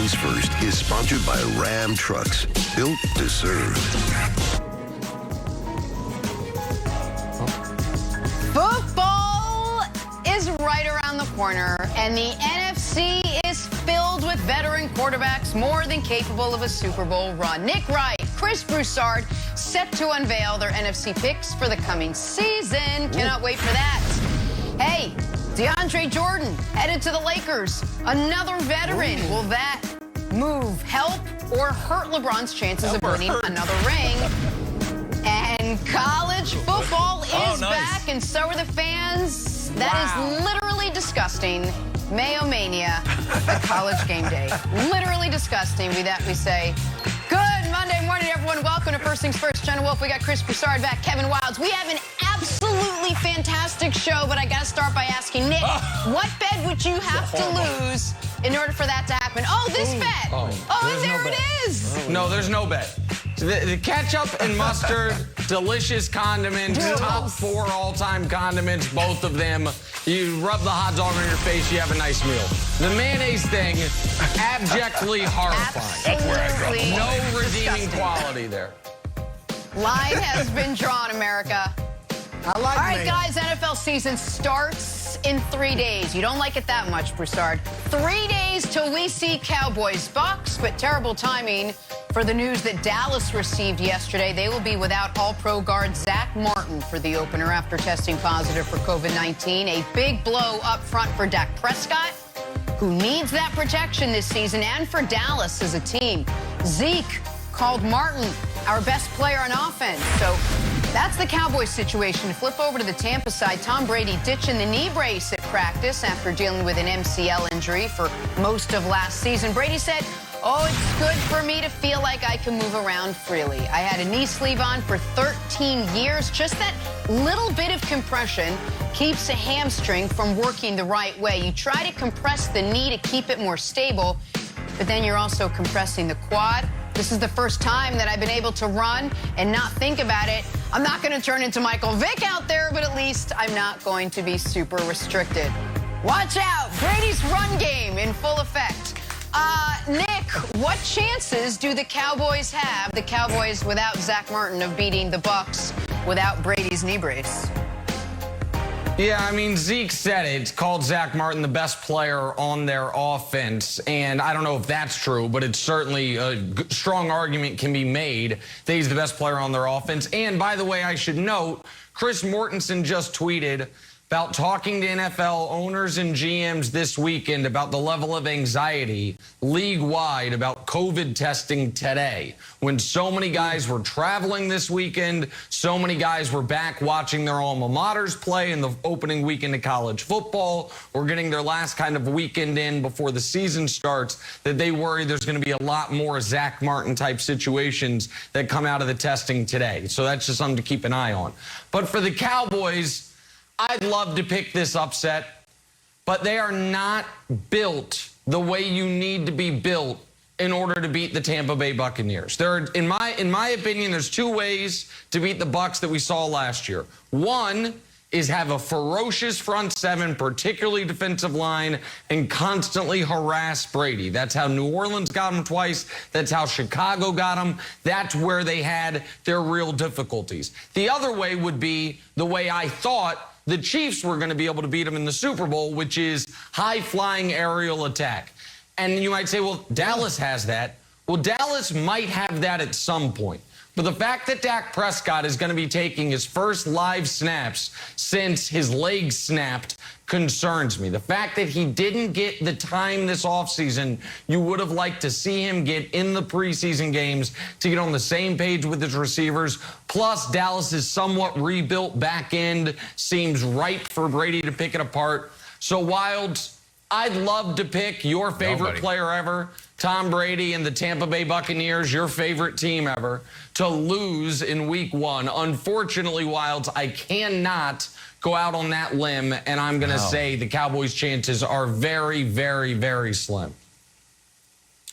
Comes First is sponsored by Ram Trucks, built to serve. Football is right around the corner, and the NFC is filled with veteran quarterbacks more than capable of a Super Bowl run. Nick Wright, Chris Broussard set to unveil their NFC picks for the coming season. Cannot wait for that. Hey, DeAndre Jordan headed to the Lakers. Another veteran. Will that move help or hurt LeBron's chances of winning another ring? And college football is back, and so are the fans. That is literally disgusting. Mayo Mania at College Game Day. Literally disgusting, we say. Good Monday morning, everyone. Welcome to First Things First. Jenna Wolf, we got Chris Broussard back, Kevin Wilds. We have an absolutely fantastic show, but I got to start by asking Nick, what bet would you have to lose in order for that to happen? Oh, this bet. Oh, there it is. No, there's no bet. The ketchup and mustard, delicious condiments, top 4 all-time condiments, both of them. You rub the hot dog on your face, you have a nice meal. The mayonnaise thing, abjectly horrifying. That's where I draw the line. No redeeming quality there. Line has been drawn, America. I like All right, mayo. guys, NFL season starts in 3 days. You don't like it that much, Broussard. 3 days till we see Cowboys Bucks, but terrible timing for the news that Dallas received yesterday. They will be without all-pro guard Zach Martin for the opener after testing positive for COVID-19. A big blow up front for Dak Prescott, who needs that protection this season, and for Dallas as a team. Zeke called Martin our best player on offense. So that's the Cowboys situation. Flip over to the Tampa side. Tom Brady ditching the knee brace at practice after dealing with an MCL injury for most of last season. Brady said, "Oh, it's good for me to feel like I can move around freely. I had a knee sleeve on for 13 years. Just that little bit of compression keeps a hamstring from working the right way. You try to compress the knee to keep it more stable, but then you're also compressing the quad. This is the first time that I've been able to run and not think about it. I'm not going to turn into Michael Vick out there, but at least I'm not going to be super restricted." Watch out. Brady's run game in full effect. Nick, what chances do the Cowboys have, the Cowboys without Zach Martin, of beating the Bucks without Brady's knee brace? Yeah, I mean, Zeke said it. Called Zach Martin the best player on their offense. And I don't know if that's true, but it's certainly a strong argument can be made that he's the best player on their offense. And by the way, I should note, Chris Mortensen just tweeted about talking to NFL owners and GMs this weekend about the level of anxiety league-wide about COVID testing today. When so many guys were traveling this weekend, so many guys were back watching their alma maters play in the opening weekend of college football, or getting their last kind of weekend in before the season starts, that they worry there's going to be a lot more Zach Martin-type situations that come out of the testing today. So that's just something to keep an eye on. But for the Cowboys, I'd love to pick this upset, but they are not built the way you need to be built in order to beat the Tampa Bay Buccaneers. There are, in my opinion, there's 2 ways to beat the Bucs that we saw last year. One is have a ferocious front 7, particularly defensive line, and constantly harass Brady. That's how New Orleans got him twice. That's how Chicago got him. That's where they had their real difficulties. The other way would be the way I thought the Chiefs were going to be able to beat them in the Super Bowl, which is high-flying aerial attack. And you might say, well, Dallas has that. Well, Dallas might have that at some point. But the fact that Dak Prescott is going to be taking his first live snaps since his leg snapped concerns me. The fact that he didn't get the time this offseason you would have liked to see him get in the preseason games to get on the same page with his receivers. Plus, Dallas's somewhat rebuilt back end seems ripe for Brady to pick it apart. So, Wilds, I'd love to pick your favorite player ever, Tom Brady and the Tampa Bay Buccaneers, your favorite team ever, to lose in week 1. Unfortunately, Wilds, I cannot go out on that limb, and I'm going to say the Cowboys' chances are very, very, very slim.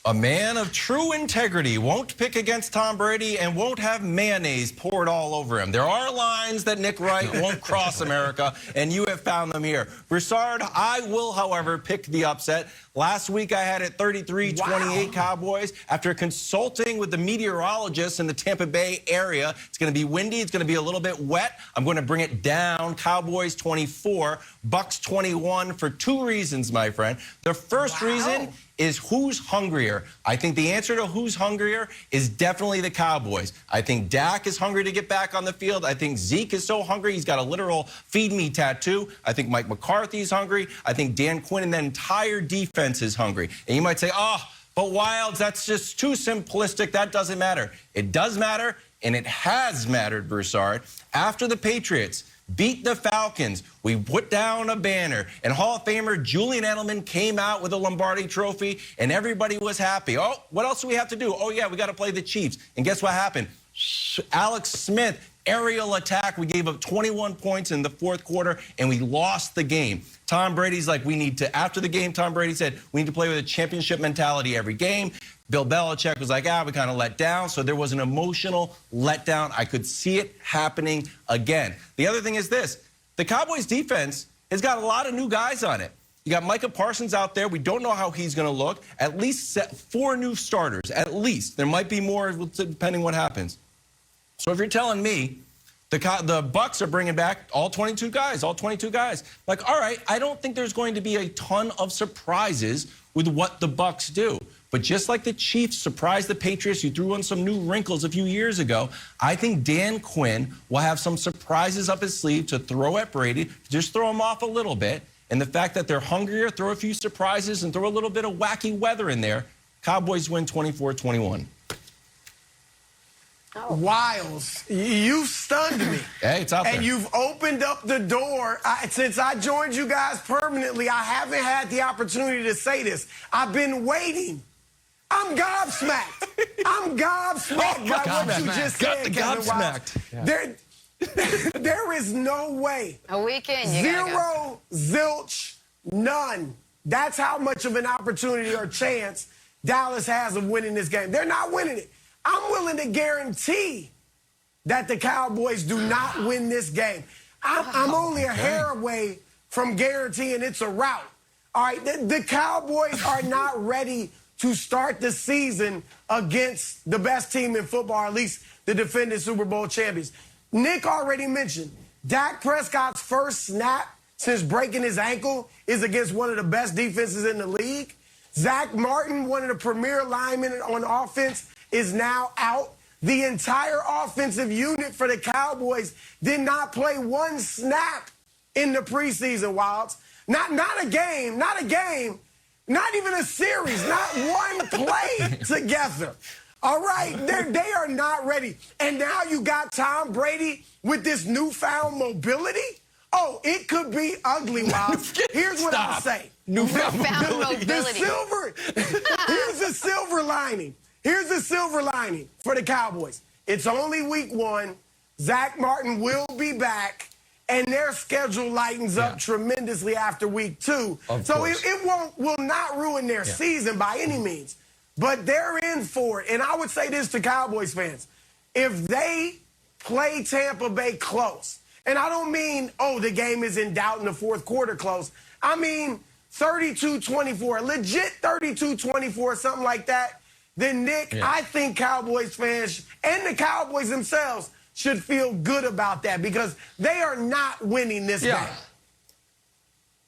A man of true integrity won't pick against Tom Brady and won't have mayonnaise poured all over him. There are lines that Nick Wright won't cross, America, and you have found them here. Broussard, I will, however, pick the upset. Last week, I had it 33-28 Cowboys. After consulting with the meteorologists in the Tampa Bay area, it's going to be windy. It's going to be a little bit wet. I'm going to bring it down. Cowboys 24, Bucks 21 for two reasons, my friend. The first reason is who's hungrier. I think the answer to who's hungrier is definitely the Cowboys. I think Dak is hungry to get back on the field. I think Zeke is so hungry, he's got a literal feed me tattoo. I think Mike McCarthy's hungry. I think Dan Quinn and the entire defense is hungry. And you might say, oh, but Wilds, that's just too simplistic. That doesn't matter. It does matter, and it has mattered, Broussard. After the Patriots beat the Falcons, we put down a banner, and Hall of Famer Julian Edelman came out with a Lombardi trophy, and everybody was happy. Oh, what else do we have to do? Oh, yeah, we got to play the Chiefs. And guess what happened? Alex Smith, aerial attack. We gave up 21 points in the fourth quarter, and we lost the game. Tom Brady's like, we need to, after the game, Tom Brady said, we need to play with a championship mentality every game. Bill Belichick was like, we kind of let down. So there was an emotional letdown. I could see it happening again. The other thing is this. The Cowboys defense has got a lot of new guys on it. You got Micah Parsons out there. We don't know how he's going to look. At least 4 new starters, at least. There might be more depending what happens. So if you're telling me the Bucks are bringing back all 22 guys, like, all right, I don't think there's going to be a ton of surprises with what the Bucks do. But just like the Chiefs surprised the Patriots, you threw in some new wrinkles a few years ago, I think Dan Quinn will have some surprises up his sleeve to throw at Brady, just throw him off a little bit. And the fact that they're hungrier, throw a few surprises and throw a little bit of wacky weather in there. Cowboys win 24-21. Oh. Wiles, you stunned me. Hey, it's out there. And you've opened up the door. Since I joined you guys permanently, I haven't had the opportunity to say this. I've been waiting. I'm gobsmacked. I'm gobsmacked by what you just said, Kevin Wiles. Yeah. There is no way. A weekend. Zero, zilch, none. That's how much of an opportunity or chance Dallas has of winning this game. They're not winning it. I'm willing to guarantee that the Cowboys do not win this game. I'm only a hair away from guaranteeing it's a rout. All right, the Cowboys are not ready to start the season against the best team in football, or at least the defending Super Bowl champions. Nick already mentioned Dak Prescott's first snap since breaking his ankle is against one of the best defenses in the league. Zach Martin, one of the premier linemen on offense, is now out. The entire offensive unit for the Cowboys did not play one snap in the preseason, Wilds. Not a game, not even a series, not one play together. All right, they are not ready. And now you got Tom Brady with this newfound mobility. Oh, it could be ugly, Wilds. Here's what I'll say. Newfound mobility. Here's the silver lining. Here's the silver lining for the Cowboys. It's only week 1. Zach Martin will be back, and their schedule lightens up tremendously after week 2. So it will not ruin their season by any means. But they're in for it. And I would say this to Cowboys fans. If they play Tampa Bay close, and I don't mean, the game is in doubt in the fourth quarter close. I mean 32-24, legit 32-24, something like that. Then, Nick, I think Cowboys fans and the Cowboys themselves should feel good about that because they are not winning this game.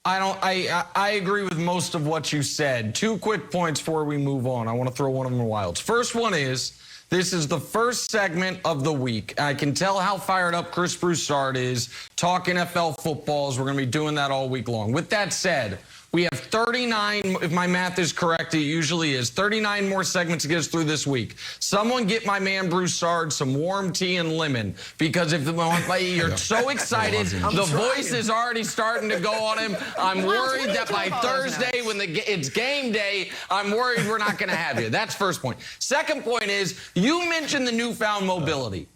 I agree with most of what you said. 2 quick points before we move on. I want to throw one of them in Wilds. First one is, this is the first segment of the week. I can tell how fired up Chris Broussard is talking NFL footballs. We're going to be doing that all week long. With that said, we have 39, if my math is correct, it usually is, 39 more segments to get us through this week. Someone get my man Broussard some warm tea and lemon, because if you're so excited, the voice is already starting to go on him. I'm worried that by Thursday, when it's game day, I'm worried we're not going to have you. That's first point. Second point is, you mentioned the newfound mobility.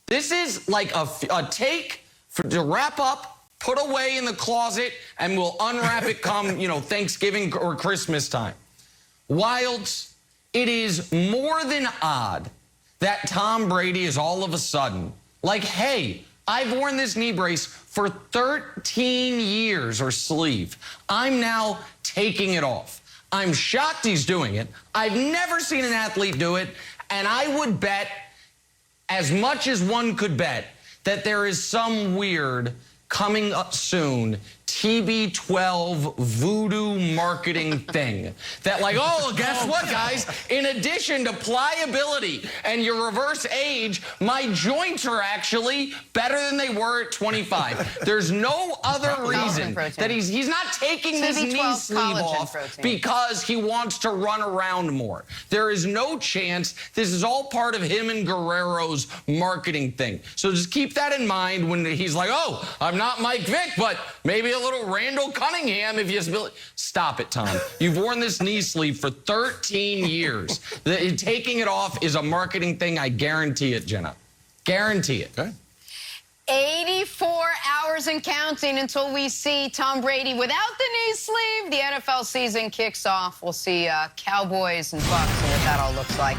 This is like a take to wrap up, put away in the closet, and we'll unwrap it come, Thanksgiving or Christmas time. Wilds, It is more than odd that Tom Brady is all of a sudden like, hey, I've worn this knee brace for 13 years or sleeve. I'm now taking it off. I'm shocked he's doing it. I've never seen an athlete do it. And I would bet, as much as one could bet, that there is some weird coming up soon TB12 voodoo marketing thing. That like, oh, guess what, guys? In addition to pliability and your reverse age, my joints are actually better than they were at 25. There's no other reason that he's not taking this knee sleeve off because he wants to run around more. There is no chance. This is all part of him and Guerrero's marketing thing. So just keep that in mind when he's like, oh, I'm not Mike Vick, but maybe a little Randall Cunningham if you spill it. Stop it, Tom. You've worn this knee sleeve for 13 years. Taking it off is a marketing thing. I guarantee it, Jenna. Guarantee it. Okay. 84 hours and counting until we see Tom Brady without the knee sleeve. The NFL season kicks off. We'll see Cowboys and Bucks and what that all looks like.